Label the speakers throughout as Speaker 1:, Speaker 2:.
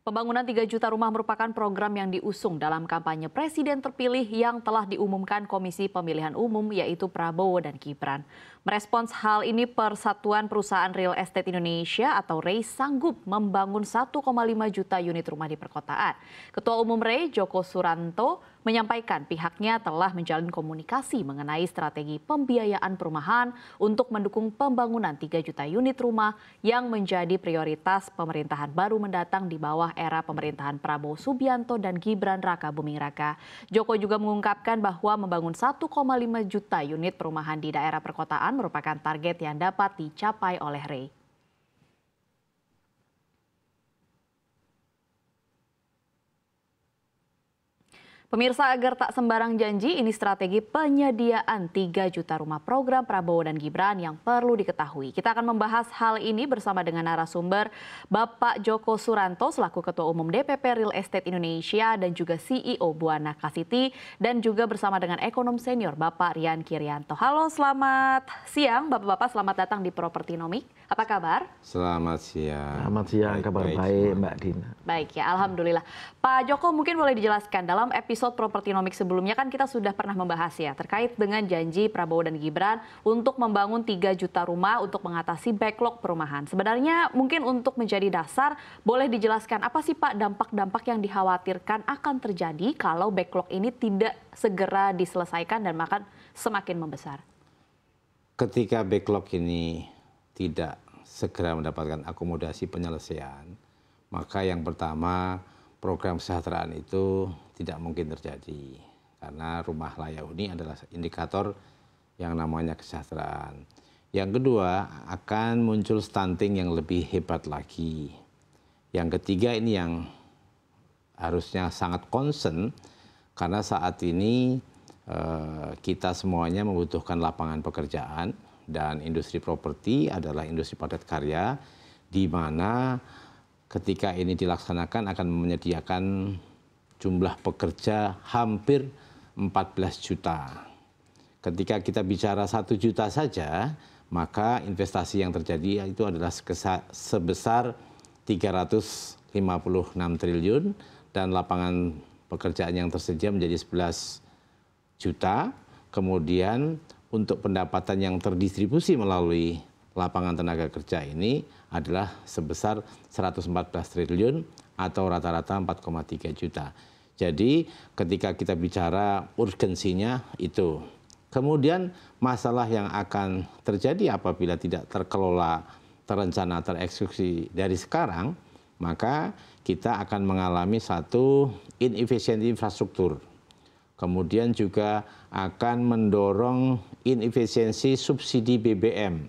Speaker 1: Pembangunan 3 juta rumah merupakan program yang diusung dalam kampanye presiden terpilih yang telah diumumkan Komisi Pemilihan Umum yaitu Prabowo dan Gibran. Merespons hal ini, Persatuan Perusahaan Real Estate Indonesia atau REI sanggup membangun 1,5 juta unit rumah di perkotaan. Ketua Umum REI, Joko Suranto, menyampaikan pihaknya telah menjalin komunikasi mengenai strategi pembiayaan perumahan untuk mendukung pembangunan 3 juta unit rumah yang menjadi prioritas pemerintahan baru mendatang di bawah era pemerintahan Prabowo Subianto dan Gibran Raka Buming Raka. Joko juga mengungkapkan bahwa membangun 1,5 juta unit perumahan di daerah perkotaan merupakan target yang dapat dicapai oleh REI. Pemirsa, agar tak sembarang janji, ini strategi penyediaan 3 juta rumah program Prabowo dan Gibran yang perlu diketahui. Kita akan membahas hal ini bersama dengan narasumber Bapak Joko Suranto selaku Ketua Umum DPP Real Estate Indonesia dan juga CEO Buana Kasiti, dan juga bersama dengan ekonom senior Bapak Rian Kirianto. Halo, selamat siang Bapak-bapak, selamat datang di Propertinomik. Apa kabar?
Speaker 2: Selamat siang.
Speaker 3: Selamat siang, kabar baik Mbak Dina.
Speaker 1: Baik ya, alhamdulillah. Pak Joko, mungkin boleh dijelaskan dalam episode Propertinomik sebelumnya kan kita sudah pernah membahas ya terkait dengan janji Prabowo dan Gibran untuk membangun 3 juta rumah untuk mengatasi backlog perumahan. Sebenarnya mungkin untuk menjadi dasar, boleh dijelaskan apa sih Pak dampak-dampak yang dikhawatirkan akan terjadi kalau backlog ini tidak segera diselesaikan dan bahkan semakin membesar?
Speaker 2: Ketika backlog ini tidak segera mendapatkan akomodasi penyelesaian, maka yang pertama program kesejahteraan itu tidak mungkin terjadi. Karena rumah layak huni adalah indikator yang namanya kesejahteraan. Yang kedua, akan muncul stunting yang lebih hebat lagi. Yang ketiga, ini yang harusnya sangat concern, karena saat ini kita semuanya membutuhkan lapangan pekerjaan, dan industri properti adalah industri padat karya, di mana ketika ini dilaksanakan akan menyediakan jumlah pekerja hampir 14 juta. Ketika kita bicara 1 juta saja, maka investasi yang terjadi itu adalah sebesar 356 triliun dan lapangan pekerjaan yang tersedia menjadi 11 juta. Kemudian untuk pendapatan yang terdistribusi melalui lapangan tenaga kerja ini adalah sebesar 114 triliun atau rata-rata 4,3 juta. Jadi ketika kita bicara urgensinya itu. Kemudian masalah yang akan terjadi apabila tidak terkelola, terencana, tereksekusi dari sekarang, maka kita akan mengalami satu inefisiensi infrastruktur. Kemudian juga akan mendorong inefisiensi subsidi BBM.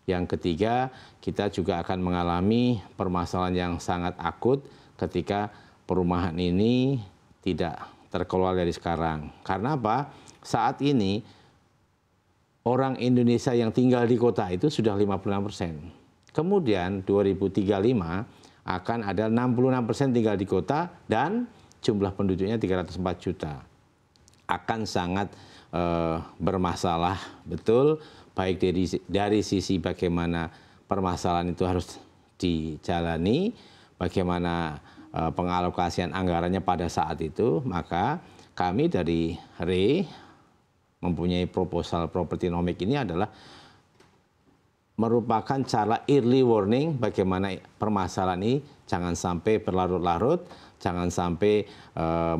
Speaker 2: Yang ketiga, kita juga akan mengalami permasalahan yang sangat akut ketika perumahan ini tidak terkelola dari sekarang. Karena apa? Saat ini orang Indonesia yang tinggal di kota itu sudah 56%. Kemudian 2035 akan ada 66% tinggal di kota dan jumlah penduduknya 304 juta. Akan sangat bermasalah betul, baik dari sisi bagaimana permasalahan itu harus dijalani, bagaimana pengalokasian anggarannya pada saat itu. Maka kami dari REI mempunyai proposal Propertinomik ini adalah merupakan cara early warning bagaimana permasalahan ini jangan sampai berlarut-larut, jangan sampai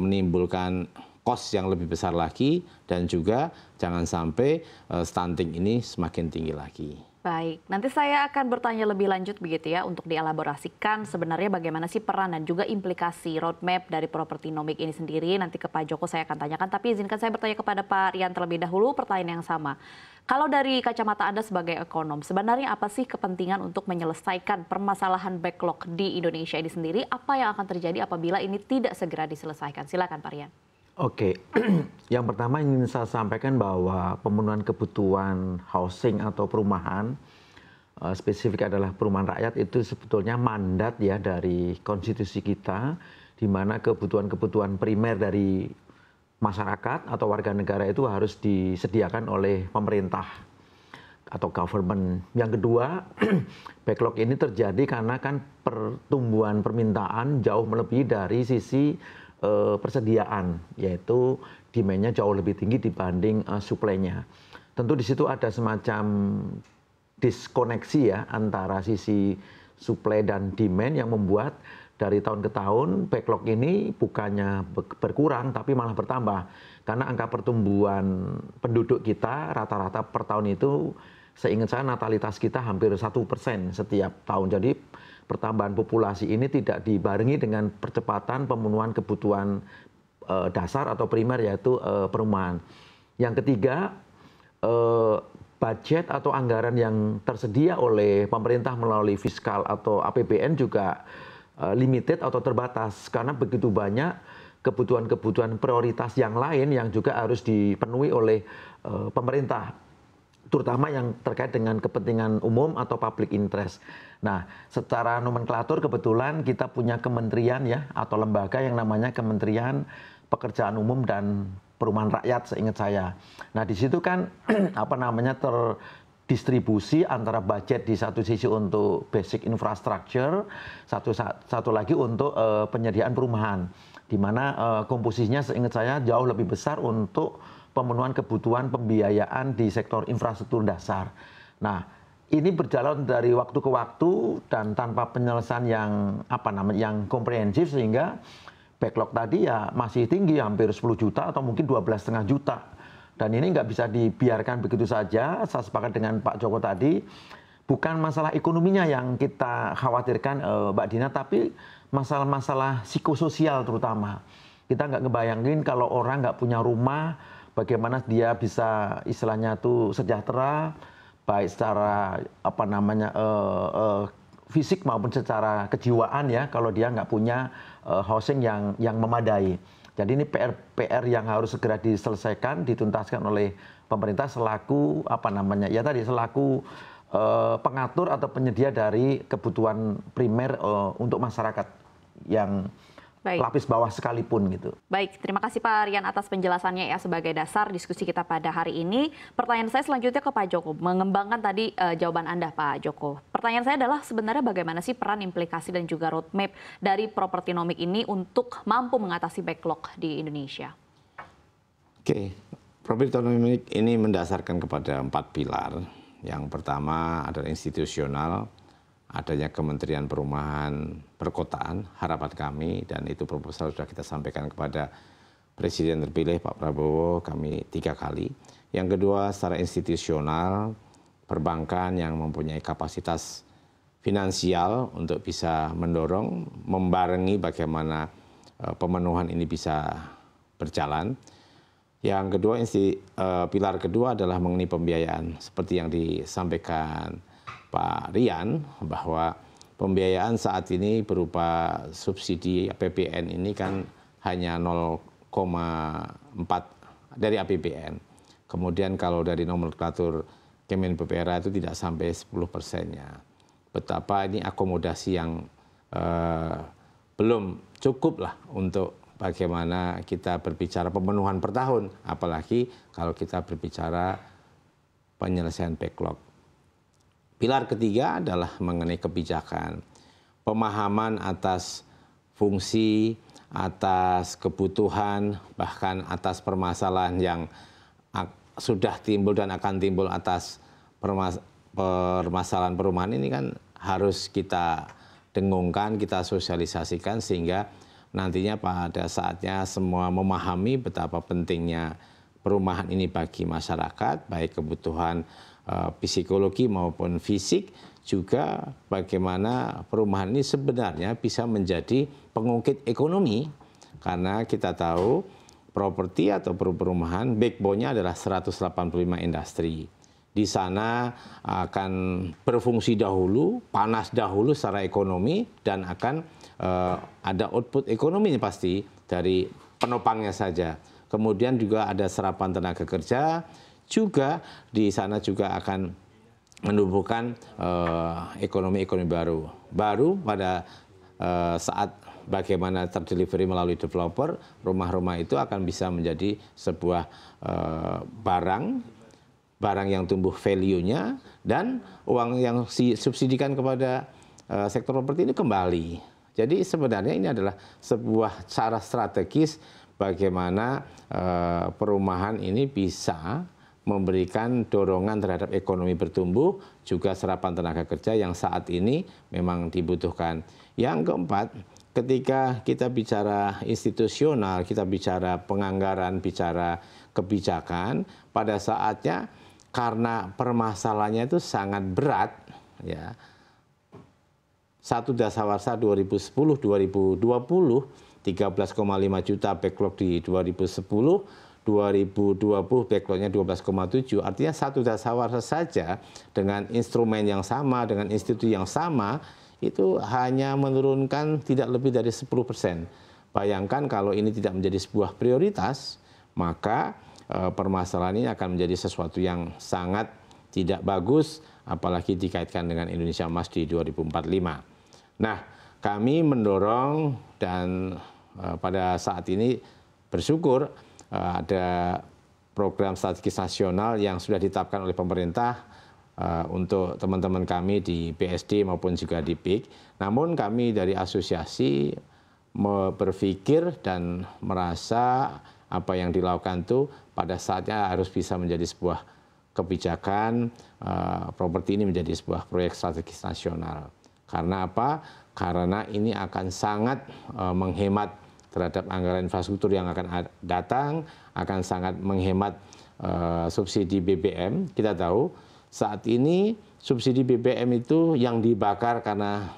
Speaker 2: menimbulkan cost yang lebih besar lagi, dan juga jangan sampai stunting ini semakin tinggi lagi.
Speaker 1: Baik, nanti saya akan bertanya lebih lanjut begitu ya untuk dielaborasikan sebenarnya bagaimana sih peran dan juga implikasi roadmap dari Propertinomik ini sendiri. Nanti ke Pak Joko saya akan tanyakan, tapi izinkan saya bertanya kepada Pak Rian terlebih dahulu pertanyaan yang sama. Kalau dari kacamata Anda sebagai ekonom, sebenarnya apa sih kepentingan untuk menyelesaikan permasalahan backlog di Indonesia ini sendiri? Apa yang akan terjadi apabila ini tidak segera diselesaikan? Silakan Pak Rian.
Speaker 3: Oke, yang pertama ingin saya sampaikan bahwa pemenuhan kebutuhan housing atau perumahan, spesifik adalah perumahan rakyat, itu sebetulnya mandat ya dari konstitusi kita, di mana kebutuhan-kebutuhan primer dari masyarakat atau warga negara itu harus disediakan oleh pemerintah. atau government. Yang kedua, backlog ini terjadi karena kan pertumbuhan permintaan jauh melebihi dari sisi persediaan, yaitu demand-nya jauh lebih tinggi dibanding supply-nya. Tentu di situ ada semacam diskoneksi ya antara sisi supply dan demand yang membuat dari tahun ke tahun backlog ini bukannya berkurang tapi malah bertambah. Karena angka pertumbuhan penduduk kita rata-rata per tahun itu, seingat saya natalitas kita hampir 1% setiap tahun. Jadi pertambahan populasi ini tidak dibarengi dengan percepatan pemenuhan kebutuhan dasar atau primer, yaitu perumahan. Yang ketiga, budget atau anggaran yang tersedia oleh pemerintah melalui fiskal atau APBN juga limited atau terbatas, karena begitu banyak kebutuhan-kebutuhan prioritas yang lain yang juga harus dipenuhi oleh pemerintah, terutama yang terkait dengan kepentingan umum atau public interest. Nah, secara nomenklatur kebetulan kita punya kementerian ya atau lembaga yang namanya Kementerian Pekerjaan Umum dan Perumahan Rakyat, seingat saya. Nah, di situ kan terdistribusi antara budget di satu sisi untuk basic infrastructure, satu lagi untuk penyediaan perumahan, di mana komposisinya seingat saya jauh lebih besar untuk pemenuhan kebutuhan pembiayaan di sektor infrastruktur dasar. Nah, ini berjalan dari waktu ke waktu dan tanpa penyelesaian yang komprehensif, sehingga backlog tadi ya masih tinggi, hampir 10 juta atau mungkin 12,5 juta. Dan ini nggak bisa dibiarkan begitu saja. Saya sepakat dengan Pak Joko tadi, bukan masalah ekonominya yang kita khawatirkan Mbak Dina, tapi masalah-masalah psikososial terutama. Kita nggak ngebayangin kalau orang nggak punya rumah, bagaimana dia bisa istilahnya tuh sejahtera, baik secara fisik maupun secara kejiwaan ya, kalau dia nggak punya housing yang memadai. Jadi ini PR yang harus segera diselesaikan, dituntaskan oleh pemerintah selaku selaku pengatur atau penyedia dari kebutuhan primer untuk masyarakat yang lapis bawah sekalipun gitu.
Speaker 1: Baik, terima kasih Pak Rian atas penjelasannya ya sebagai dasar diskusi kita pada hari ini. Pertanyaan saya selanjutnya ke Pak Joko, mengembangkan tadi jawaban Anda Pak Joko. Pertanyaan saya adalah sebenarnya bagaimana sih peran, implikasi dan juga roadmap dari Propertinomic ini untuk mampu mengatasi backlog di Indonesia?
Speaker 2: Oke, Propertinomic ini mendasarkan kepada 4 pilar. Yang pertama adalah institusional, adanya Kementerian Perumahan Perkotaan, harapan kami, dan itu proposal sudah kita sampaikan kepada Presiden terpilih Pak Prabowo, kami 3 kali. Yang kedua secara institusional, perbankan yang mempunyai kapasitas finansial untuk bisa mendorong, membarengi bagaimana pemenuhan ini bisa berjalan. Yang kedua, pilar kedua adalah mengenai pembiayaan, seperti yang disampaikan Pak Rian, bahwa pembiayaan saat ini berupa subsidi APBN ini kan hanya 0,4 dari APBN. Kemudian kalau dari nomenklatur Kemen PPRA itu tidak sampai 10%-nya. Betapa ini akomodasi yang belum cukup lah untuk bagaimana kita berbicara pemenuhan per tahun. Apalagi kalau kita berbicara penyelesaian backlog. Pilar ketiga adalah mengenai kebijakan, pemahaman atas fungsi, atas kebutuhan, bahkan atas permasalahan yang sudah timbul dan akan timbul atas permasalahan perumahan ini kan harus kita dengungkan, kita sosialisasikan sehingga nantinya pada saatnya semua memahami betapa pentingnya perumahan ini bagi masyarakat, baik kebutuhan psikologi maupun fisik, juga bagaimana perumahan ini sebenarnya bisa menjadi pengungkit ekonomi, karena kita tahu properti atau perumahan backbone-nya adalah 185 industri. Di sana akan berfungsi dahulu, panas dahulu secara ekonomi, dan akan ada output ekonomi pasti dari penopangnya saja. Kemudian juga ada serapan tenaga kerja, juga di sana juga akan menumbuhkan ekonomi-ekonomi baru. Baru pada saat bagaimana terdelivery melalui developer, rumah-rumah itu akan bisa menjadi sebuah barang barang yang tumbuh value-nya dan uang yang disubsidikan kepada sektor properti ini kembali. Jadi sebenarnya ini adalah sebuah cara strategis bagaimana perumahan ini bisa memberikan dorongan terhadap ekonomi bertumbuh, juga serapan tenaga kerja yang saat ini memang dibutuhkan. Yang keempat, ketika kita bicara institusional, kita bicara penganggaran, bicara kebijakan, pada saatnya karena permasalahannya itu sangat berat, ya. Satu dasawarsa 2010-2020, 13,5 juta backlog di 2010, 2020 backlognya 12,7, artinya satu dasawarsa saja dengan instrumen yang sama, dengan institusi yang sama, itu hanya menurunkan tidak lebih dari 10%. Bayangkan kalau ini tidak menjadi sebuah prioritas, maka permasalahan ini akan menjadi sesuatu yang sangat tidak bagus, apalagi dikaitkan dengan Indonesia Emas di 2045. Nah, kami mendorong dan pada saat ini bersyukur ada program strategis nasional yang sudah ditetapkan oleh pemerintah untuk teman-teman kami di BSD maupun juga di PIK. Namun kami dari asosiasi berpikir dan merasa apa yang dilakukan itu pada saatnya harus bisa menjadi sebuah kebijakan, properti ini menjadi sebuah proyek strategis nasional. Karena apa? Karena ini akan sangat menghemat terhadap anggaran infrastruktur yang akan datang, akan sangat menghemat subsidi BBM. Kita tahu saat ini subsidi BBM itu yang dibakar karena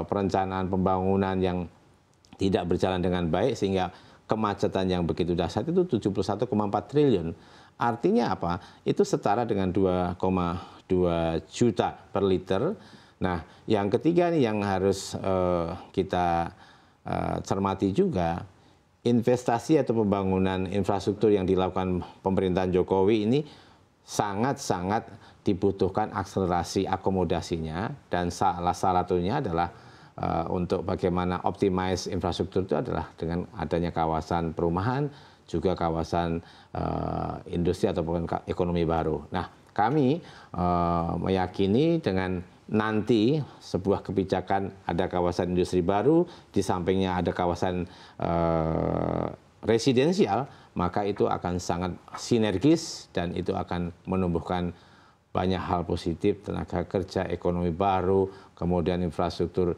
Speaker 2: perencanaan pembangunan yang tidak berjalan dengan baik, sehingga kemacetan yang begitu dahsyat itu 71,4 triliun. Artinya apa? Itu setara dengan 2,2 juta per liter. Nah, yang ketiga nih yang harus kita cermati juga, investasi atau pembangunan infrastruktur yang dilakukan pemerintahan Jokowi ini sangat-sangat dibutuhkan akselerasi akomodasinya, dan salah satunya adalah untuk bagaimana optimize infrastruktur itu adalah dengan adanya kawasan perumahan, juga kawasan industri ataupun ekonomi baru. Nah, kami meyakini dengan nanti sebuah kebijakan ada kawasan industri baru, di sampingnya ada kawasan residensial, maka itu akan sangat sinergis dan itu akan menumbuhkan banyak hal positif, tenaga kerja, ekonomi baru, kemudian infrastruktur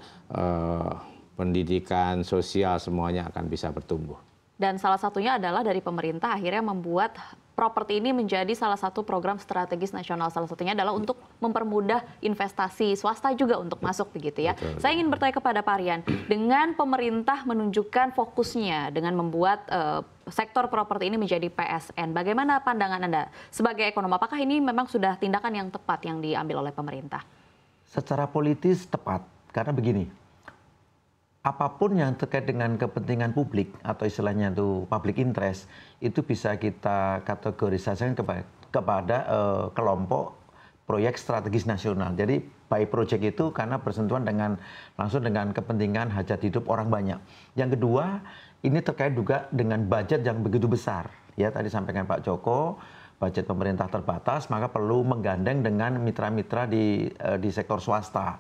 Speaker 2: pendidikan, sosial, semuanya akan bisa bertumbuh.
Speaker 1: Dan salah satunya adalah dari pemerintah akhirnya membuat properti ini menjadi salah satu program strategis nasional. Salah satunya adalah untuk mempermudah investasi swasta juga untuk masuk begitu ya. Betul. Saya ingin bertanya kepada Pak Rian, dengan pemerintah menunjukkan fokusnya dengan membuat sektor properti ini menjadi PSN, bagaimana pandangan Anda sebagai ekonom? Apakah ini memang sudah tindakan yang tepat yang diambil oleh pemerintah?
Speaker 3: Secara politis tepat, karena begini, apapun yang terkait dengan kepentingan publik atau istilahnya itu public interest, itu bisa kita kategorisasikan kepada kelompok proyek strategis nasional. Jadi by project itu karena bersentuhan langsung dengan kepentingan hajat hidup orang banyak. Yang kedua, ini terkait juga dengan budget yang begitu besar. Ya, tadi sampaikan Pak Joko, budget pemerintah terbatas, maka perlu menggandeng dengan mitra-mitra di sektor swasta.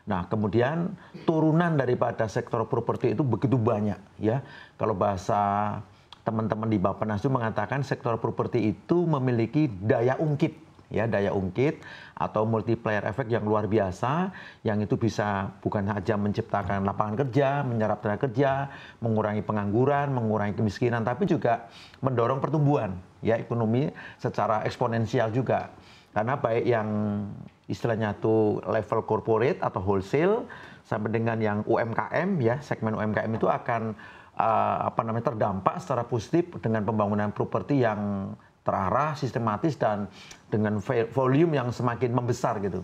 Speaker 3: Nah, kemudian turunan daripada sektor properti itu begitu banyak, ya. Kalau bahasa teman-teman di Bappenas itu mengatakan sektor properti itu memiliki daya ungkit, ya, daya ungkit atau multiplier effect yang luar biasa, yang itu bisa bukan saja menciptakan lapangan kerja, menyerap tenaga kerja, mengurangi pengangguran, mengurangi kemiskinan, tapi juga mendorong pertumbuhan, ya, ekonomi secara eksponensial juga. Karena baik yang istilahnya itu level corporate atau wholesale sampai dengan yang UMKM, ya, segmen UMKM itu akan terdampak secara positif dengan pembangunan properti yang terarah, sistematis dan dengan volume yang semakin membesar gitu.